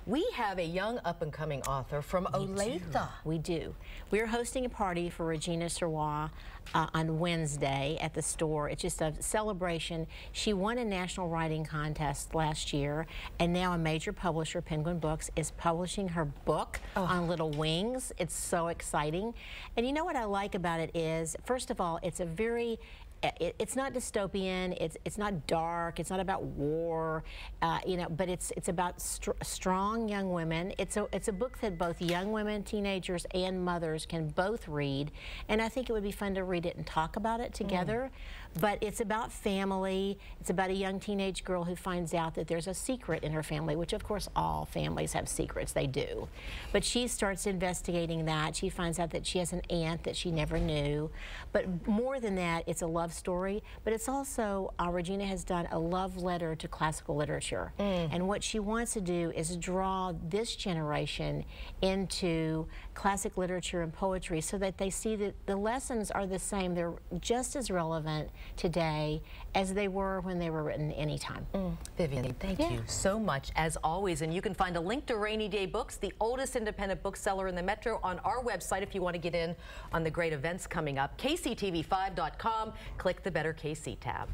We have a young up-and-coming author from Olathe. We do. We're hosting a party for Regina Sirois on Wednesday at the store. It's just a celebration. She won a national writing contest last year, and now a major publisher, Penguin Books, is publishing her book on Little Wings. It's so exciting. And you know what I like about it is, first of all, it's a very it's not dystopian. It's not dark. It's not about war, you know. But it's about strong young women. It's a book that both young women, teenagers, and mothers can both read. And I think it would be fun to read it and talk about it together. But it's about family. It's about a young teenage girl who finds out that there's a secret in her family, which of course all families have secrets. They do. But she starts investigating that. She finds out that she has an aunt that she never knew. But more than that, it's a love story, but it's also, Regina has done a love letter to classical literature. And what she wants to do is draw this generation into classic literature and poetry so that they see that the lessons are the same. They're just as relevant today as they were when they were written anytime. Vivian, thank you so much, as always. And you can find a link to Rainy Day Books, the oldest independent bookseller in the Metro, on our website if you want to get in on the great events coming up. KCTV5.com. Click the Better KC tab.